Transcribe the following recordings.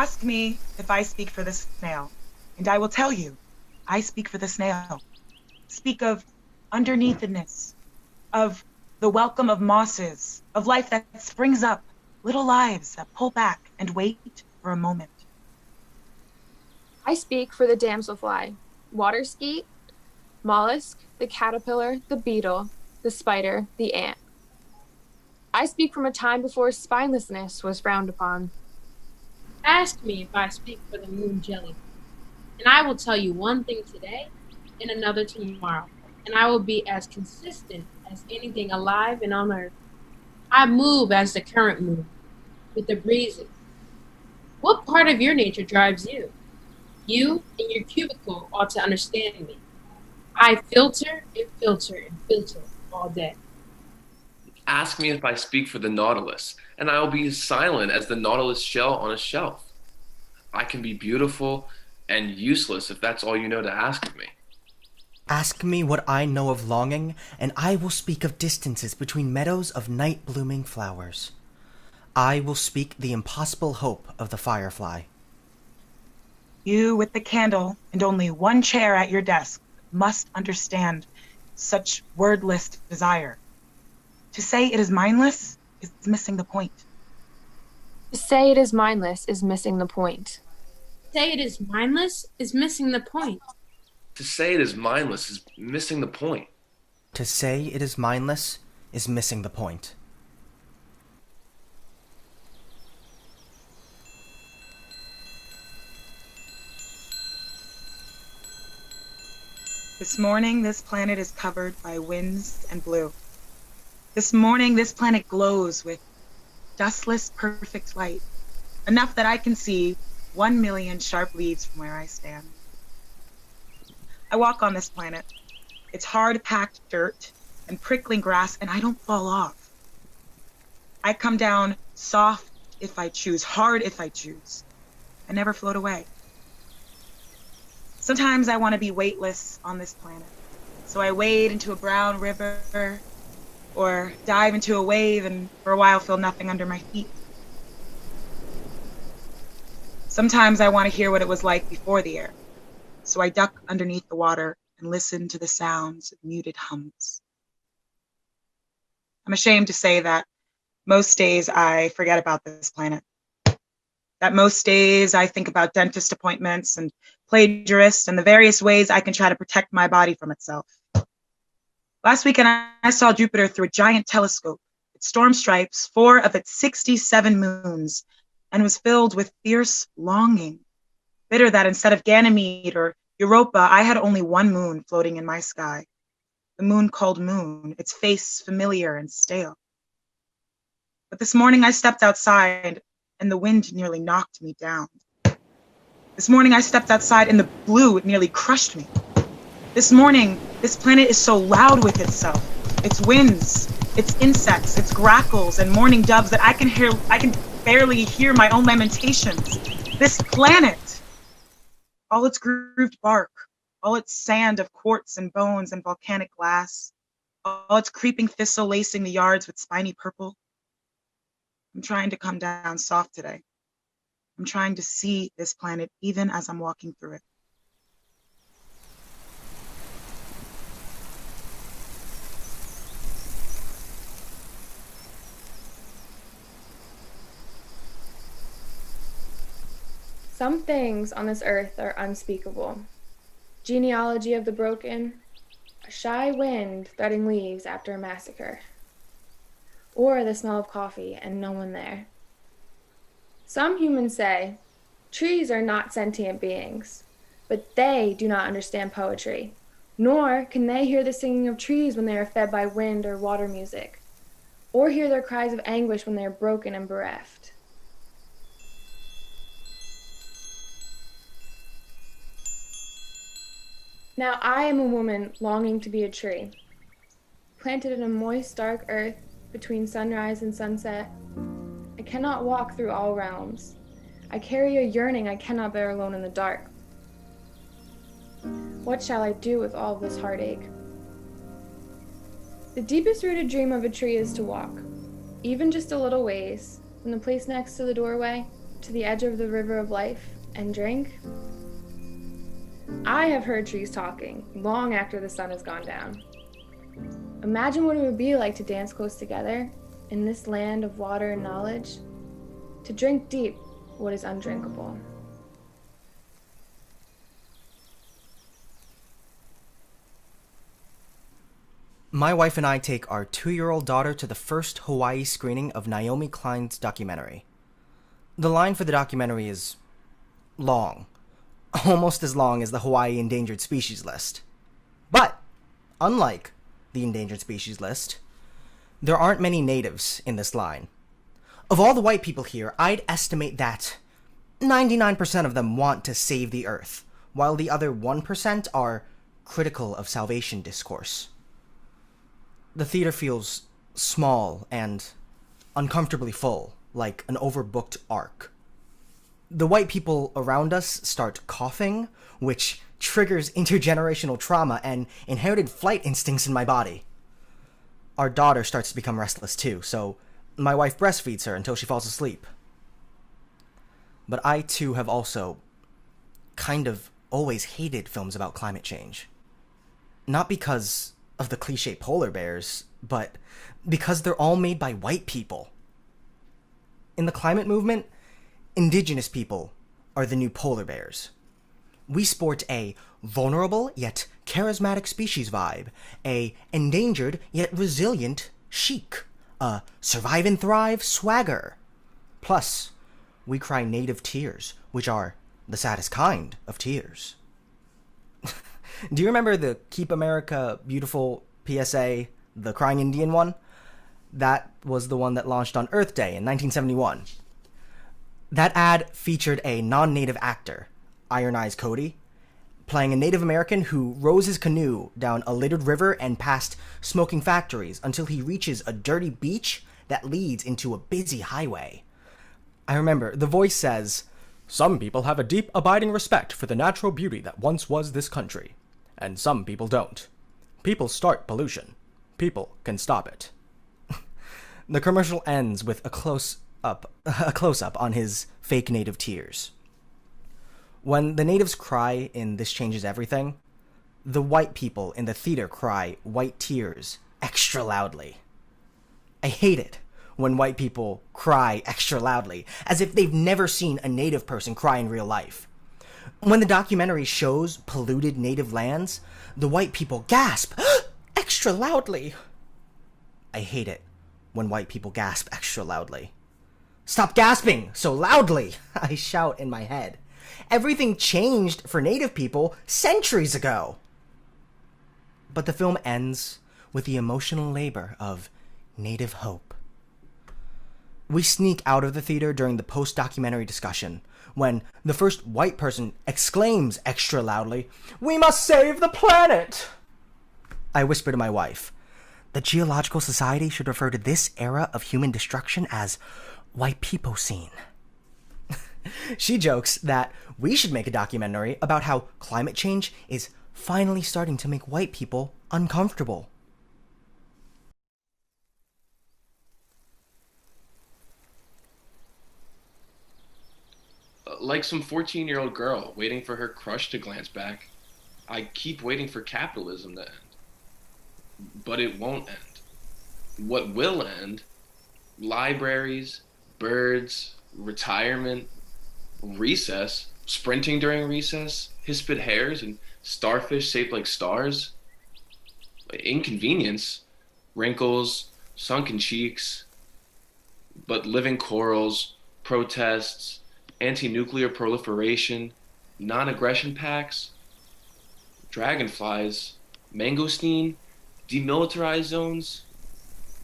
Ask me if I speak for the snail, and I will tell you, I speak for the snail. Speak of underneathness, of the welcome of mosses, of life that springs up, little lives that pull back and wait for a moment. I speak for the damselfly, water skeet, mollusk, the caterpillar, the beetle, the spider, the ant. I speak from a time before spinelessness was frowned upon. Ask me if I speak for the moon jelly, and I will tell you one thing today and another tomorrow, and I will be as consistent as anything alive and on earth. I move as the current moves, with the breezes. What part of your nature drives you? You in your cubicle ought to understand me. I filter and filter and filter all day. Ask me if I speak for the Nautilus, and I will be as silent as the Nautilus shell on a shelf. I can be beautiful and useless if that's all you know to ask of me. Ask me what I know of longing, and I will speak of distances between meadows of night-blooming flowers. I will speak the impossible hope of the firefly. You with the candle and only one chair at your desk must understand such wordless desire. To say it is mindless is missing the point. To say it is mindless is missing the point. Say it is mindless is missing the point. To say it is mindless is missing the point. To say it is mindless is missing the point. This morning, this planet is covered by winds and blue. This morning, this planet glows with dustless, perfect light, enough that I can see 1,000,000 sharp leaves from where I stand. I walk on this planet. It's hard-packed dirt and prickling grass, and I don't fall off. I come down soft if I choose, hard if I choose. I never float away. Sometimes I want to be weightless on this planet. So I wade into a brown river or dive into a wave and for a while feel nothing under my feet. Sometimes I want to hear what it was like before the air. So I duck underneath the water and listen to the sounds of muted hums. I'm ashamed to say that most days I forget about this planet. That most days I think about dentist appointments and plagiarists and the various ways I can try to protect my body from itself. Last weekend, I saw Jupiter through a giant telescope. Its storm stripes 4 of its 67 moons, and was filled with fierce longing. Bitter that instead of Ganymede or Europa, I had only one moon floating in my sky. The moon called Moon, its face familiar and stale. But this morning I stepped outside and the wind nearly knocked me down. This morning I stepped outside and the blue nearly crushed me. This morning, this planet is so loud with itself, its winds, its insects, its grackles and mourning doves that I can barely hear my own lamentations. This planet, all its grooved bark, all its sand of quartz and bones and volcanic glass, all its creeping thistle lacing the yards with spiny purple. I'm trying to come down soft today. I'm trying to see this planet even as I'm walking through it. Some things on this earth are unspeakable. Genealogy of the broken, a shy wind threading leaves after a massacre, or the smell of coffee and no one there. Some humans say trees are not sentient beings, but they do not understand poetry, nor can they hear the singing of trees when they are fed by wind or water music, or hear their cries of anguish when they are broken and bereft. Now I am a woman longing to be a tree, planted in a moist, dark earth between sunrise and sunset. I cannot walk through all realms. I carry a yearning I cannot bear alone in the dark. What shall I do with all this heartache? The deepest rooted dream of a tree is to walk, even just a little ways, from the place next to the doorway to the edge of the river of life and drink? I have heard trees talking long after the sun has gone down. Imagine what it would be like to dance close together in this land of water and knowledge, to drink deep what is undrinkable. My wife and I take our 2-year-old daughter to the first Hawaii screening of Naomi Klein's documentary. The line for the documentary is long, almost as long as the Hawaii Endangered Species List. But, unlike the Endangered Species List, there aren't many natives in this line. Of all the white people here, I'd estimate that 99% of them want to save the Earth, while the other 1% are critical of salvation discourse. The theater feels small and uncomfortably full, like an overbooked arc. The white people around us start coughing, which triggers intergenerational trauma and inherited flight instincts in my body. Our daughter starts to become restless too, so my wife breastfeeds her until she falls asleep. But I too have also kind of always hated films about climate change. Not because of the cliche polar bears, but because they're all made by white people. In the climate movement, indigenous people are the new polar bears. We sport a vulnerable yet charismatic species vibe, a endangered yet resilient chic, a survive and thrive swagger. Plus, we cry native tears, which are the saddest kind of tears. Do you remember the Keep America Beautiful PSA, the Crying Indian one? That was the one that launched on Earth Day in 1971. That ad featured a non-native actor, Iron Eyes Cody, playing a Native American who rows his canoe down a littered river and past smoking factories until he reaches a dirty beach that leads into a busy highway. I remember, the voice says, "Some people have a deep, abiding respect for the natural beauty that once was this country, and some people don't. People start pollution. People can stop it." The commercial ends with a close-up on his fake native tears. When the natives cry in This Changes Everything, the white people in the theater cry white tears extra loudly. I hate it when white people cry extra loudly, as if they've never seen a native person cry in real life. When the documentary shows polluted native lands, the white people gasp extra loudly. I hate it when white people gasp extra loudly. "Stop gasping so loudly," I shout in my head. Everything changed for native people centuries ago. But the film ends with the emotional labor of native hope. We sneak out of the theater during the post-documentary discussion, when the first white person exclaims extra loudly, "We must save the planet!" I whisper to my wife, "The Geological Society should refer to this era of human destruction as white people scene." She jokes that we should make a documentary about how climate change is finally starting to make white people uncomfortable. Like some 14-year-old girl waiting for her crush to glance back, I keep waiting for capitalism to end. But it won't end. What will end? Libraries, birds, retirement, recess, sprinting during recess, hispid hares, and starfish shaped like stars. Inconvenience, wrinkles, sunken cheeks, but living corals, protests, anti-nuclear proliferation, non-aggression pacts, dragonflies, mangosteen, demilitarized zones,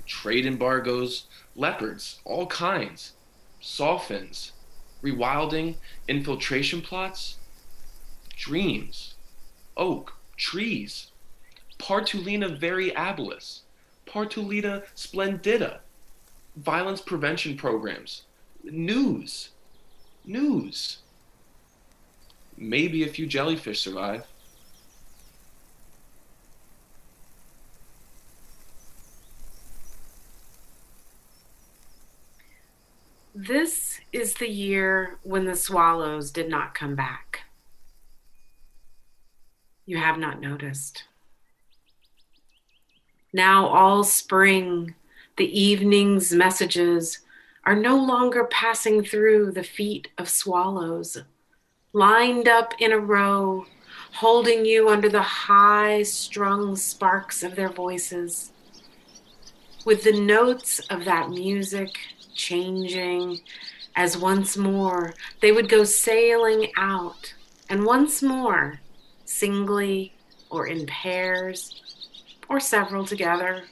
trade embargoes, leopards, all kinds, sawfins, rewilding, infiltration plots, dreams, oak, trees, Partulina variabilis, Partulina splendida, violence prevention programs, news. Maybe a few jellyfish survive. This is the year when the swallows did not come back. You have not noticed. Now all spring, the evening's messages are no longer passing through the feet of swallows, lined up in a row, holding you under the high-strung sparks of their voices, with the notes of that music changing as once more they would go sailing out, and once more, singly or in pairs, or several together,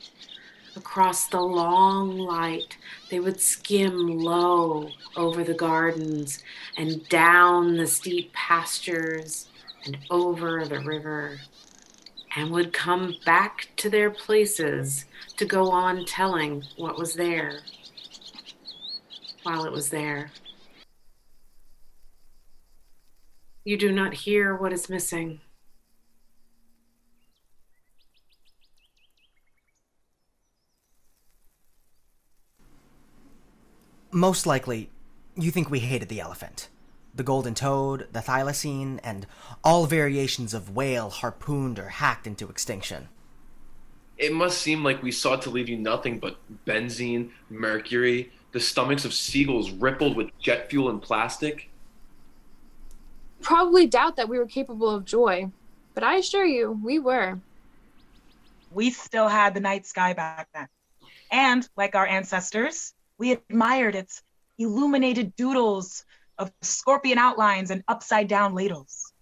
across the long light, they would skim low over the gardens and down the steep pastures and over the river, and would come back to their places to go on telling what was there while it was there. You do not hear what is missing. Most likely, you think we hated the elephant. The golden toad, the thylacine, and all variations of whale harpooned or hacked into extinction. It must seem like we sought to leave you nothing but benzene, mercury, the stomachs of seagulls rippled with jet fuel and plastic. Probably doubt that we were capable of joy, but I assure you, we were. We still had the night sky back then. And, like our ancestors, we admired its illuminated doodles of scorpion outlines and upside-down ladles.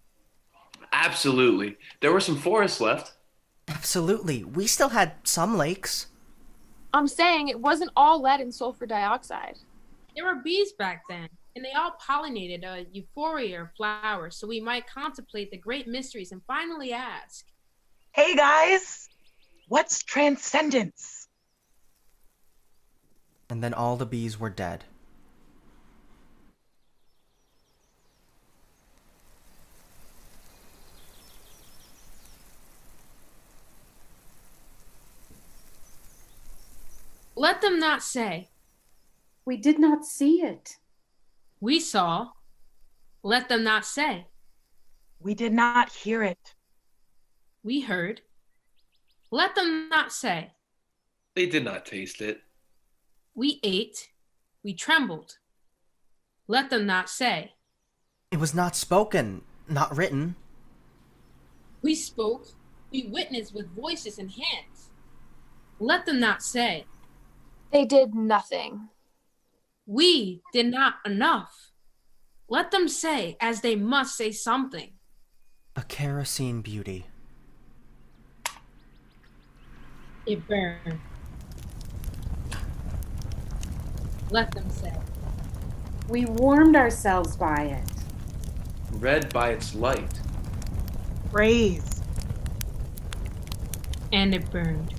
Absolutely. There were some forests left. Absolutely. We still had some lakes. I'm saying it wasn't all lead and sulfur dioxide. There were bees back then, and they all pollinated a euphoria of flowers, so we might contemplate the great mysteries and finally ask, Hey guys, what's transcendence? And then all the bees were dead. let them not say, We did not see it. we saw. Let them not say, We did not hear it. we heard. Let them not say, They did not taste it. we ate. We trembled. Let them not say, It was not spoken, not written. we spoke. We witnessed with voices and hands. Let them not say, They did nothing. we did not enough. Let them say, as they must say something. A kerosene beauty. It burned. Let them say, We warmed ourselves by it. Read by its light. Praise. and it burned.